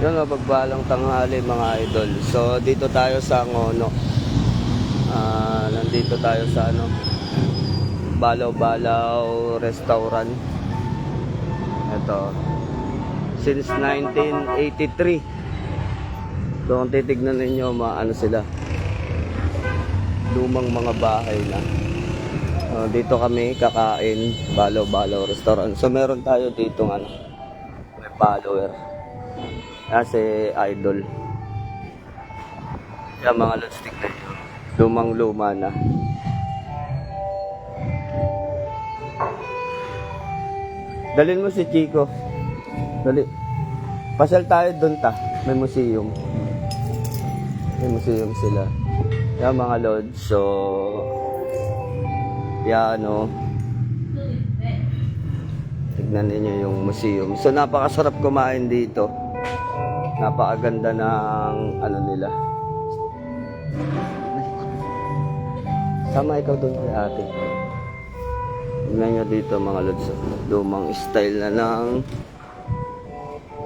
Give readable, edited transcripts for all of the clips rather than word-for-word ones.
Yun, mapagpalang tanghali mga idol. So dito tayo sa Ngono. Nandito tayo sa Balaw-Balaw Restaurant. Ito. Since 1983. So kung titignan ninyo, sila. Lumang mga bahay na. Dito kami kakain, Balaw-Balaw Restaurant. So meron tayo dito may follower. Kasi idol. Yan mga lodstick na yun. Lumang luma na. Dalhin mo si Chico. Dali. Pasal tayo doon May museum. May museum sila. Yan mga lods. So piano. Tignan niyo yung museum. So napakasarap kumain dito. Napakaganda ng nila. Sama ikaw doon kay ate. Tignan nyo dito mga lods. Lumang style na ng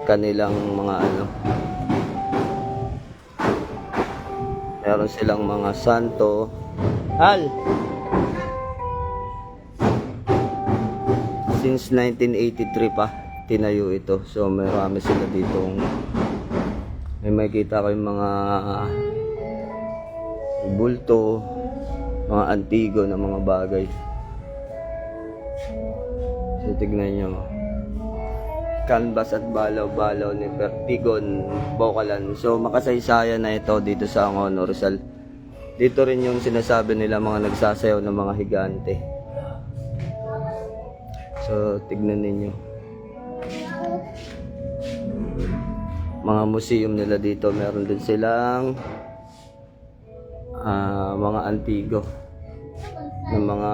kanilang mga Meron silang mga santo. Al! Since 1983 pa tinayo ito. So marami sila ditong may makikita ko yung mga bulto, mga antigo na mga bagay. So tignan nyo. Canvas at Balaw-Balaw ni Pertigon Bocalan. So makasaysayan na ito dito sa Ngono, Rizal. Dito rin yung sinasabi nila mga nagsasayaw ng mga higante. So tignan ninyo. Mga museum nila dito, meron din silang mga antigo ng mga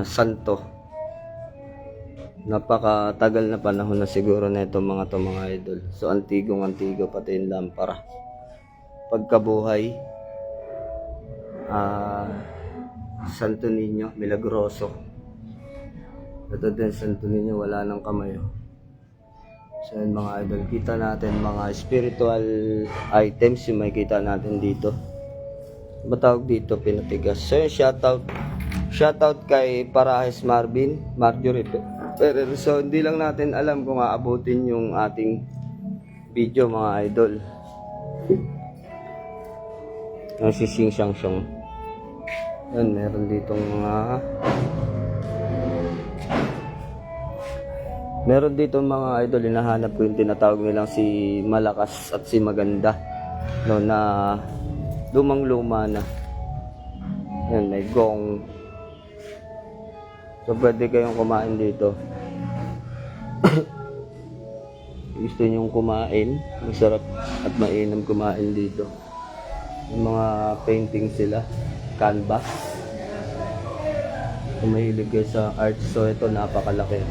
santo. Napakatagal na panahon na siguro na itong mga idol. So antigo pati yung lampara. Pagkabuhay, Santo Niño Milagroso. Ito din Santo Niño, wala ng kamay. So yun mga idol, kita natin mga spiritual items yung makikita natin dito. Matawag dito, pinatigas. So yun, shoutout kay Parahes Marjorie Ferrer. So hindi lang natin alam kung aabutin yung ating video mga idol. Yung si Sing Shang Shang. Yan, meron ditong meron dito mga idol, hinahanap ko yung tinatawag nilang si Malakas at si Maganda, na lumang luma na. Yan, may gong. So pwede kayong kumain dito. Gusto nyong kumain, masarap at mainam kumain dito. Yung mga painting sila, canvas. Kung mahilig kayo sa art, so ito napakalaki.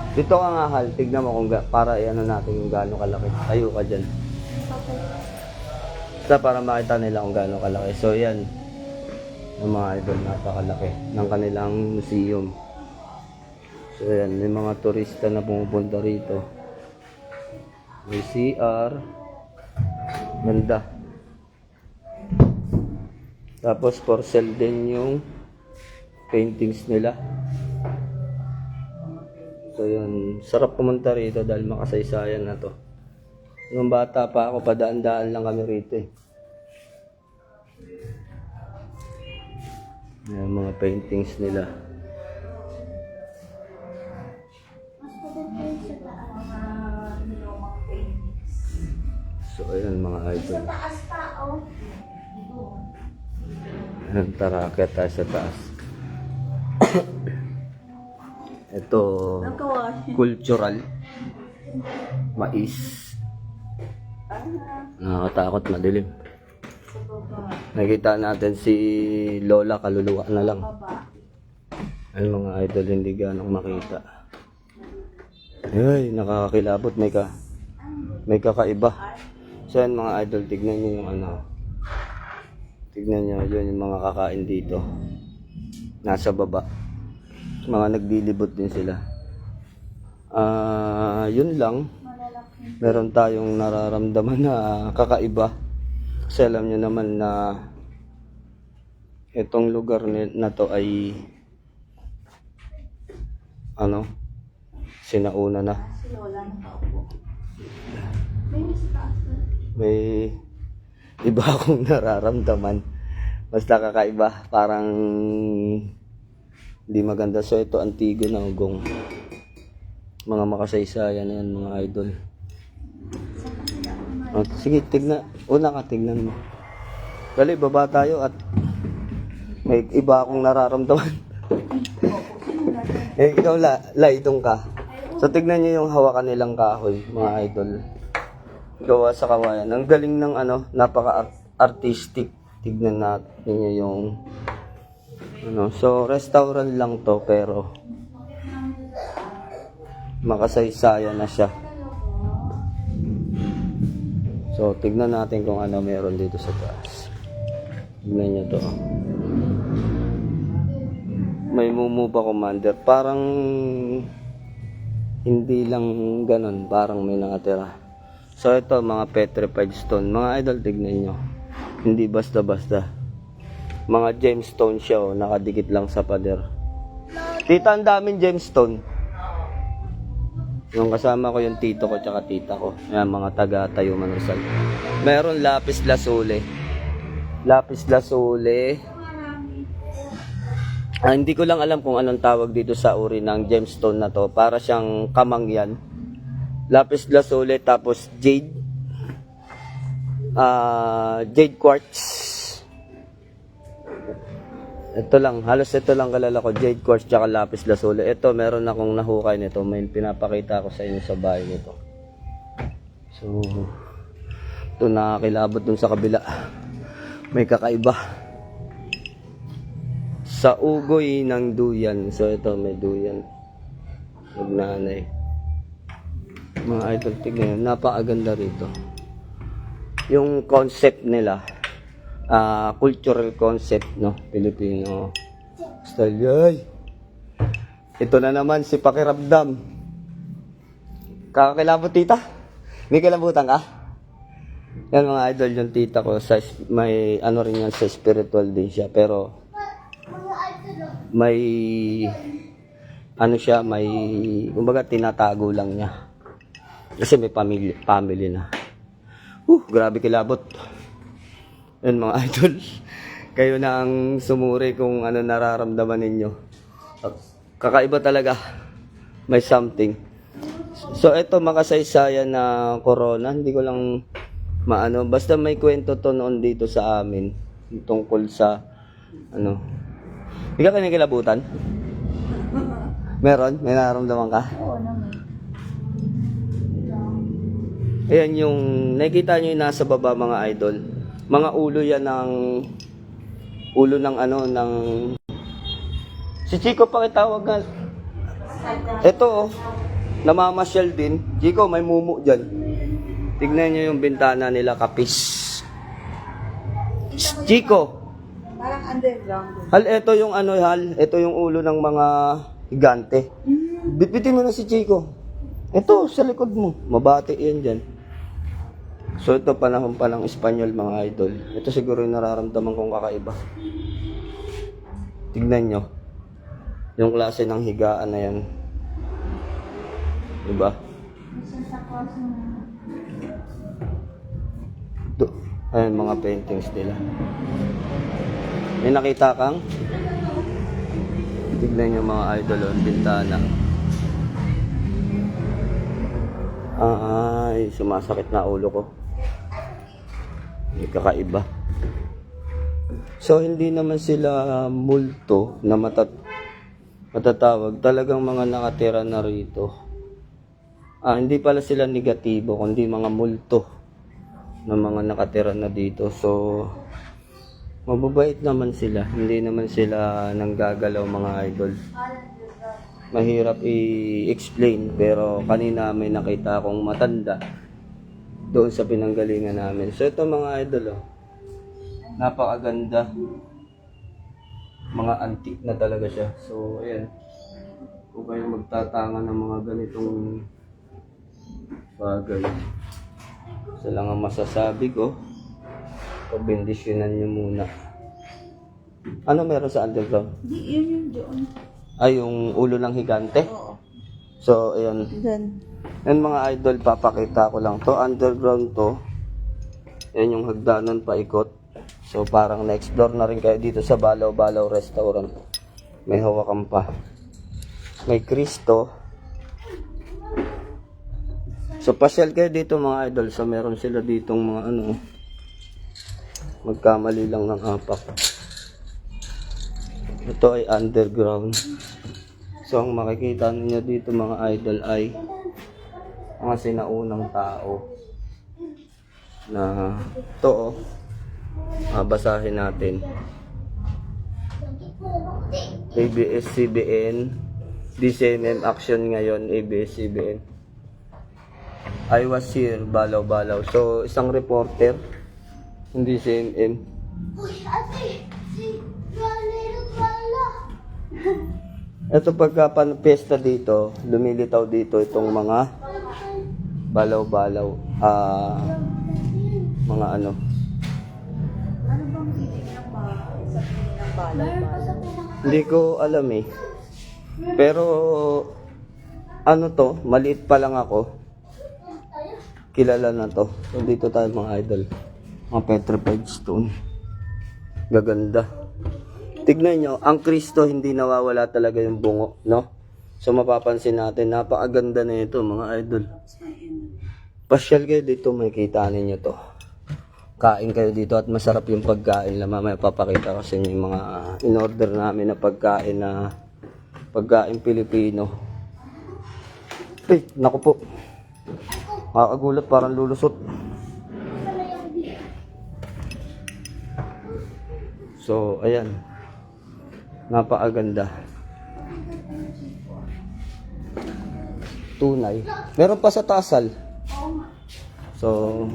Dito ka nga Hal, tignan mo kung para natin yung gaano kalaki. Tayo ka dyan. Para makita nila kung gaano kalaki. So yan, yung mga idol, napakalaki ng kanilang museum. So yan, may mga turista na pumupunta rito. May CR. Ganda. Tapos for sale din yung paintings nila. So yun, sarap pumunta rito dahil makasaysayan na to. Nung bata pa ako, padaan-daan lang kami rito Yung mga paintings nila. So ayun mga idol. Ayan, tara, akit tayo sa taas. Ito, cultural. Mais. Nakakatakot, madilim. Nakita natin si Lola, kaluluwa na lang. Ay mga idol, hindi ganong makita. Ay, nakakakilabot, may kakaiba. So yan mga idol, tignan nyo yung tignan nyo yun yung mga kakain dito. Nasa baba. Mga naglilibot din sila. Yun lang. meron tayong nararamdaman na kakaiba. Kasi alam nyo naman na itong lugar na to ay ano, sinauna na. May iba akong nararamdaman. Basta kakaiba, parang hindi maganda. So ito, Antigua na Ugong. Mga makasaysayan yan, mga idol. Oh, sige, tignan. Una ka, tignan mo. Dali, baba tayo at may iba akong nararamdaman. Ikaw, itong ka. So tignan nyo yung hawakan nilang kahoy, mga idol. Gawa sa kawayan. Ang galing ng ano, napaka-artistic. Tignan natin nyo yung ano. So restaurant lang to, pero makasaysayan na siya. So tignan natin kung ano meron dito sa taas. Tignan nyo to. May Mumuba Commander. Parang hindi lang ganun, parang may nakatira. So ito, mga petrified stone. Mga idol, tignan nyo. Hindi basta-basta. Mga gemstone siya, oh, nakadikit lang sa pader. Tita, ang daming gemstone. Yung kasama ko yung tito ko tsaka tita ko. Ayan, mga taga-tayo Manusal. Meron lapis lazuli. Lapis lazuli. Hindi ko lang alam kung anong tawag dito sa uri ng gemstone na to. Para siyang kamangyan. Lapis lazuli, tapos jade. Jade quartz. Ito lang, halos ito lang kalala ko. Jade quartz tsaka lapis lazuli. Ito, meron akong nahukay nito. May pinapakita ko sa inyo sa bahay nito. So, ito nakakilabot dun sa kabila. May kakaiba. Sa ugoy ng duyan. So ito, may duyan. Magnanay. Mga idol, tignan. Napakaganda rito. Yung concept nila, cultural concept, no? Filipino style. Yay! Ito na naman si Pakiramdam. Kakakilabot, tita? May kilabutan ka? Yan mga idol, yung tita ko. May ano rin yan, sa spiritual din siya. Pero may ano siya, may kumbaga tinatago lang niya. Kasi may family na. Grabe kilabot. Yan mga idol. Kayo na ang sumuri kung ano nararamdaman ninyo. Kakaiba talaga. May something. So ito, makasaysayan na corona. Hindi ko lang maano. Basta may kwento to noon dito sa amin. Tungkol sa ano. Hindi ka kinikilabutan? Meron? May nararamdaman ka? Oo naman. Ayan yung, nakikita nyo yung nasa baba mga idol. Mga ulo yan ng, ulo ng ano, ng, si Chico pakitawag nga. Ito oh, namamasyal din. Chico, may mumu dyan. Tignan nyo yung bintana nila, kapis. Chico. Parang underground. Hal, ito yung ano, ito yung ulo ng mga higante. Bitbitin mo na si Chico. Ito, sa likod mo. Mabati yan dyan. So ito, panahon pa ng Espanyol mga idol. Ito siguro yung nararamdaman kong kakaiba. Tignan nyo. Yung klase ng higaan na yan. Diba? Ayan mga paintings nila. May nakita kang? Tignan nyo mga idol, bintana. Ay, sumasakit na ulo ko. May kakaiba. So, hindi naman sila multo na matatawag. Talagang mga nakatira na rito. Hindi pala sila negatibo, kundi mga multo na mga nakatira na dito. So, mababait naman sila. Hindi naman sila nanggagalaw mga idol. Mahirap i-explain, pero kanina may nakita akong matanda doon sa pinanggalingan namin. So ito mga idol, oh, napakaganda. Mga antique na talaga siya. So ayan, kung kayo magtatangan ng mga ganitong bagay. Isa lang ang masasabi ko. Pabendisyonan nyo muna. Ano meron sa underground? Hindi, yun yung doon. Ay, yung ulo ng higante? Oo. So, ayun. Doon. Yan mga idol, papakita ko lang to. Underground to. Yan yung hagdanan paikot. So, parang na-explore na rin kayo dito sa Balaw-Balaw Restaurant. May hawakan pa. May Kristo. So, pasyal kayo dito mga idol. So, meron sila ditong mga ano. Magkamali lang ng apak. Ito ay underground. So, ang makikita niyo dito mga idol ay mga sinaunang tao na to basahin natin. ABS-CBN DCMM action ngayon. ABS-CBN I was here, Balaw-Balaw. So, isang reporter hindi CMM. Uy, ate! Si Galero Gala! Ito pagka pesta dito, lumilitaw dito itong mga balaw-balaw. Mga ano. Ano bang ibig ng sa piling ng bala? Hindi ko alam eh. Pero ano to, maliit pa lang ako. Kilala na to. So dito tayo mga idol. Mga petrified stone. Gaganda. Tignan nyo, ang Kristo hindi nawawala talaga yung bungo, no? So mapapansin natin, napakaganda na ito mga idol. Pasyal kayo dito, makikita ninyo to. Kain kayo dito at masarap yung pagkain. Mamaya papakita ko sa inyo yung mga in-order namin na pagkain Pilipino. Eh, naku po. Makakagulat, parang lulusot. So, ayan. Napakaganda. Tunay. Meron pa sa Tasal. So,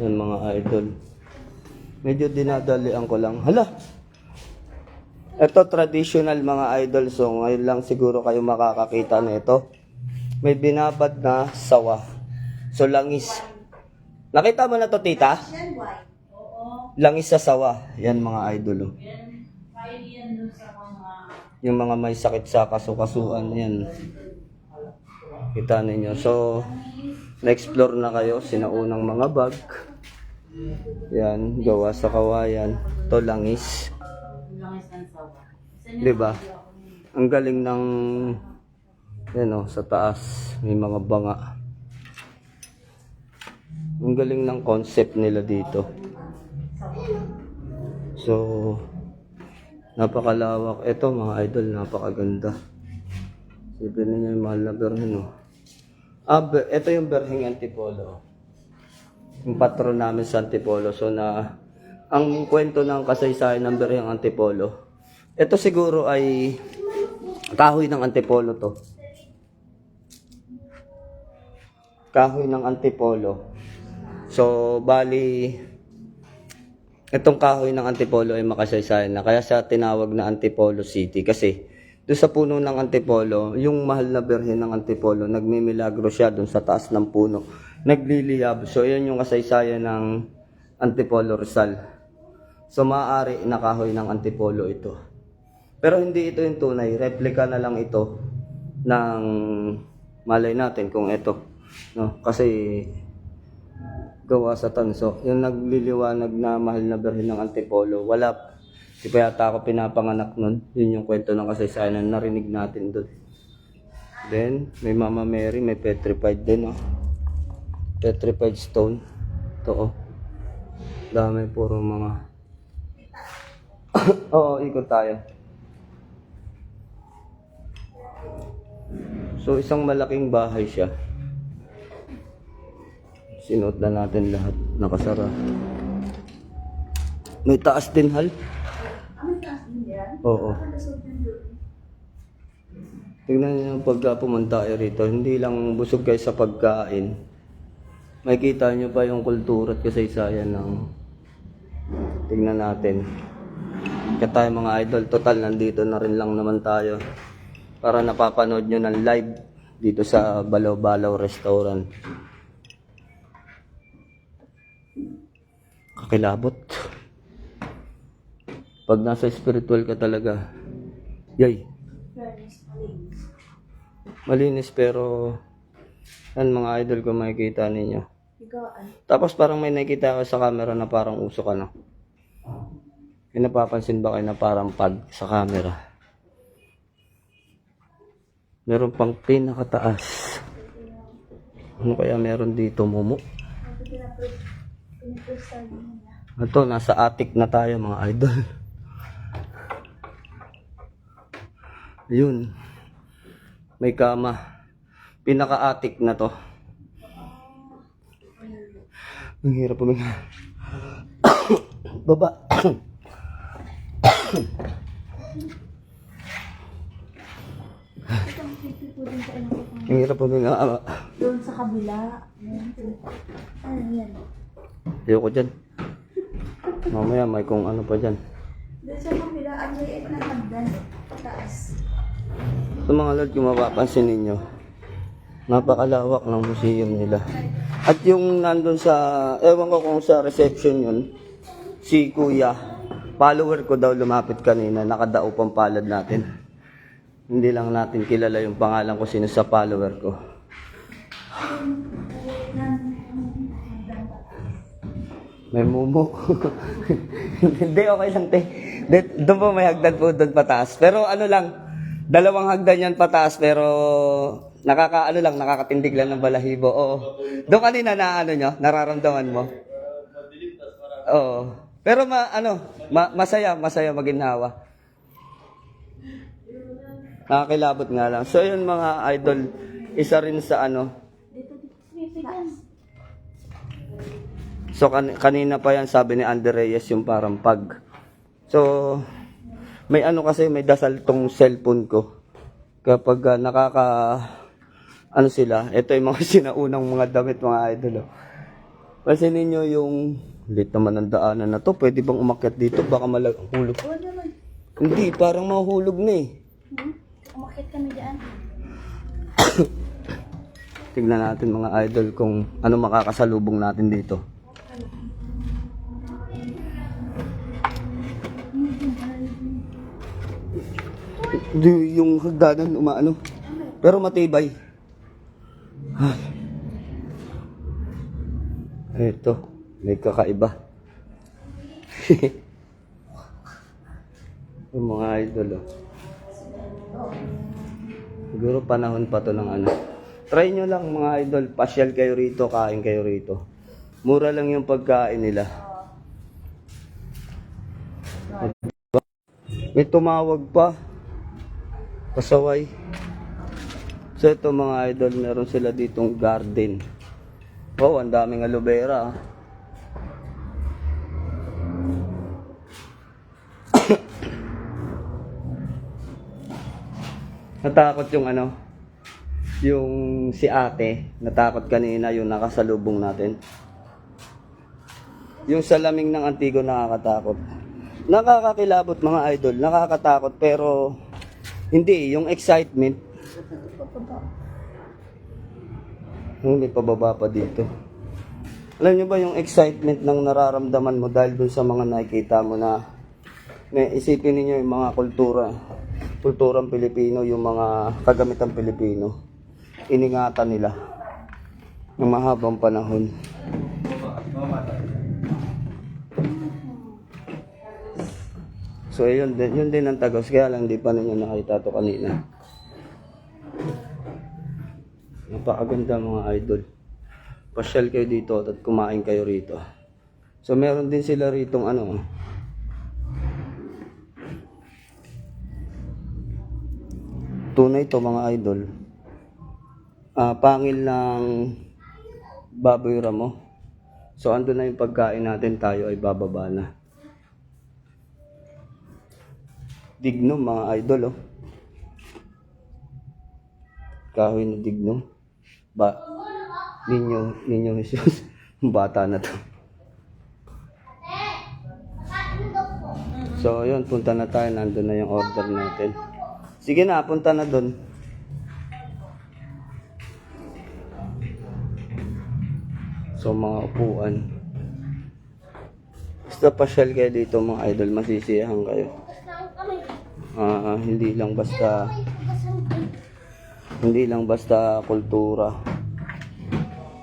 yan mga idol. Medyo dinadalian ko lang. Hala! Ito traditional mga idol. So, ngayon lang siguro kayo makakakita na ito. May binabad na sawa. So, langis. Nakita mo na to, tita? Langis sa sawa. Yan mga idol. Oh. Yung mga may sakit sa kasukasuan. Yan. Kita ninyo. So, na-explore na kayo. Sinaunang mga bag. Yan. Gawa sa kawayan. To langis. Diba? Ang galing ng yan o, sa taas. May mga banga. Ang galing ng concept nila dito. So, napakalawak. Ito mga idol, napakaganda. Sipin ninyo yung mahal na berhen. Ito yung berheng Antipolo. Yung patron namin sa Antipolo. So, ang kwento ng kasaysayan ng berheng Antipolo. Ito siguro ay kahoy ng Antipolo to. Kahoy ng Antipolo. So, bali, itong kahoy ng Antipolo ay makasaysayan na. Kaya siya tinawag na Antipolo City. Kasi, doon sa puno ng Antipolo, yung mahal na berhen ng Antipolo, nagmimilagro siya doon sa taas ng puno. Nagliliyab. So, yan yung kasaysayan ng Antipolo Rizal. So, maaari na kahoy ng Antipolo ito. Pero hindi ito yung tunay. Replika na lang ito ng malay natin kung ito. No? Kasi gawa sa tanso. Yung nagliliwanag na mahal na berhen ng Antipolo, wala. Di pa yata ako pinapanganak nun. Yun yung kwento ng kasaysayan na narinig natin doon. Then, may Mama Mary, may petrified din. Oh. Petrified stone. Ito oh. Dami, puro mga... Oo, ikot tayo. So, isang malaking bahay siya. Sinuot na natin lahat. Nakasara. May taas din, hal. Oo. Tingnan niyo pagka pumunta kayo rito. Hindi lang busog kayo sa pagkain. Makikita niyo pa yung kultura at kasaysayan ng... Tingnan natin. Kaya tayo mga idol, total nandito na rin lang naman tayo. Para napapanood nyo ng live dito sa Balaw-Balaw Restaurant. Kakilabot. Pag nasa spiritual ka talaga, yay, Fairness, malinis. malinis pero yan mga idol ko makikita ninyo. Ikaw, ano? Tapos parang may nakita ka sa camera na parang usok ano. May napapansin ba kayo na parang pag sa camera? Meron pang pinakataas. Ano kaya meron dito, Momo? Ito, nasa attic na tayo mga idol. Ayun. May kama. Pinaka-attic na to. Ang hirap puminga. Baba. Ang hirap puminga. Doon sa kabila. Ano yan? Ayoko dyan. Mamaya may kung ano pa dyan. Doon sa kabila, ang liit na hagdan. Taas. Sa mga lord, kung mapapansin ninyo, napakalawak ng museum nila. At yung nandun sa, ewan ko kung sa reception yun, si Kuya, follower ko daw lumapit kanina, nakadao pang palad natin. Hindi lang natin kilala yung pangalan ko sino sa follower ko. May mumo. Hindi, okay lang, te. Doon po may hagdan po doon pataas. Pero ano lang, dalawang hagdan yan pataas, pero nakakatindig lang ng balahibo. Oo. Doon kanina na ano nyo, nararamdaman mo? Oo. Pero masaya maginhawa. Nakakilabot nga lang. So yun mga idol, isa rin sa ano. So kanina pa yan sabi ni Ander Reyes yung parang pag. So may ano kasi may dasal tong cellphone ko. Kapag ano sila, ito yung mga sinaunang mga damit mga idol. Kasi ninyo yung lit naman ng daanan na to, pwede bang umakyat dito? Baka mahulog. Oo naman. Hindi, parang mahulog na eh. Umakit kami dyan. Tignan natin mga idol kung ano makakasalubong natin dito. Yung hagdanan umaano. Pero matibay. Ay. Ito, may kakaiba. Yung mga idol oh. Siguro panahon pa to ng ano. Try nyo lang mga idol, pasyal kayo rito, kain kayo rito. Mura lang yung pagkain nila. May tumawag pa. Pasaway. So ito mga idol, meron sila ditong garden. Wow, ang daming aloe vera. Natakot yung ano, yung si ate, natakot kanina yung nakasalubong natin. Yung salaming ng Antigo nakakatakot. Nakakakilabot mga idol, nakakatakot pero hindi, yung excitement. May pababa pa dito. Alam nyo ba yung excitement ng nararamdaman mo dahil dun sa mga nakikita mo na may isipin niyo yung mga kulturang Pilipino, yung mga kagamitang Pilipino. Iningatan nila ng mahabang panahon. So yun din ang Tagos, kaya lang di pa ninyo nakita to kanina. Napakaganda mga idol. Pasyal kayo dito at kumain kayo rito. So meron din sila ritong ano. Tunay to mga idol. Pangil ng baboy ramo. So ando na yung pagkain natin, tayo ay bababa na. Digno mga idol oh. Kahoy na digno. Ninyo Jesus. Bata na to. So yun, punta na tayo. Nandun na yung order natin. Sige na, punta na dun. So mga upuan. Basta pasyal kayo dito mga idol, masisiyahan kayo. Hindi lang basta kultura.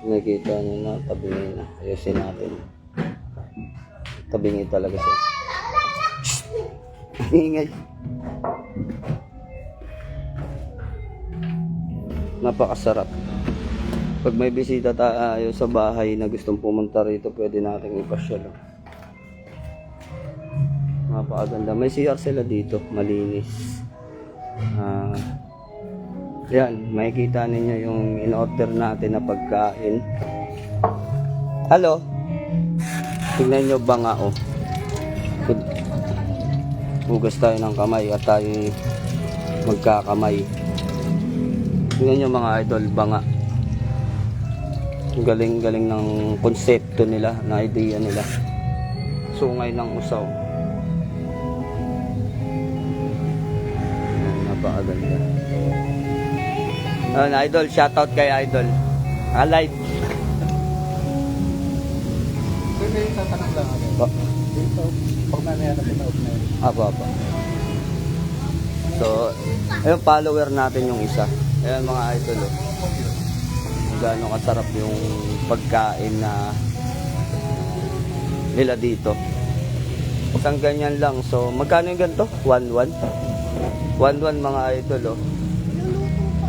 Nakikita nyo na tabingi na. Ayusin natin. Tabingi talaga siya. Ang ingay. Napakasarap. Pag may bisita tayo sa bahay na gustong pumunta rito, pwede natin ipasyal. Napakaganda. May CR sila dito, malinis. Yan, makikita ninyo yung in-order natin na pagkain. Hello? Tignan nyo banga, oh. Hugas tayo ng kamay at tayo magkakamay. Tignan nyo mga idol, banga. Galing-galing ng konsepto nila, na idea nila. Sungay ng usaw. Napakaganda. Idol, shoutout kay Idol. Alive. Pwede yung tatanong lang ako. Ba? Dito, pag mamaya na pinaog na yun. Apa. So, ayun, follower natin yung isa. Ayan mga idol, oh. Kung gaano kasarap yung pagkain na nila dito. Isang ganyan lang. So, magkano yung ganito? 1-1? 1-1 mga idol, oh.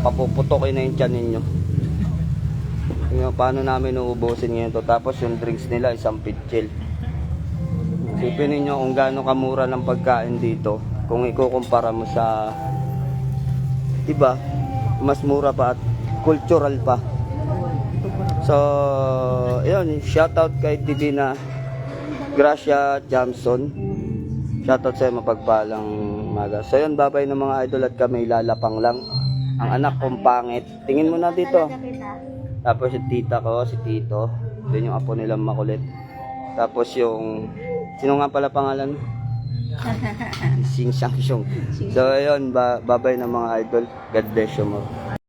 Papuputokin na yung tiyan ninyo. Tingnan paano namin uubusin ngayon to. Tapos yung drinks nila, isang pitchel. Isipin ninyo kung gaano kamura ng pagkain dito. Kung ikukumpara mo sa iba, mas mura pa at cultural pa. So, yun, shoutout kay Divina Gracia Jamson. Shoutout sa'yo, mapagpalang umaga. So yun, babay ng mga idol at kami lalapang lang. Ang anak kong pangit. Tingin mo na dito. Tapos yung tita ko, si Tito. Yun yung apo nilang makulit. Tapos yung... Sino nga pala pangalan? Sing Sang Syong. So ayun, babay ng mga idol. God bless you more.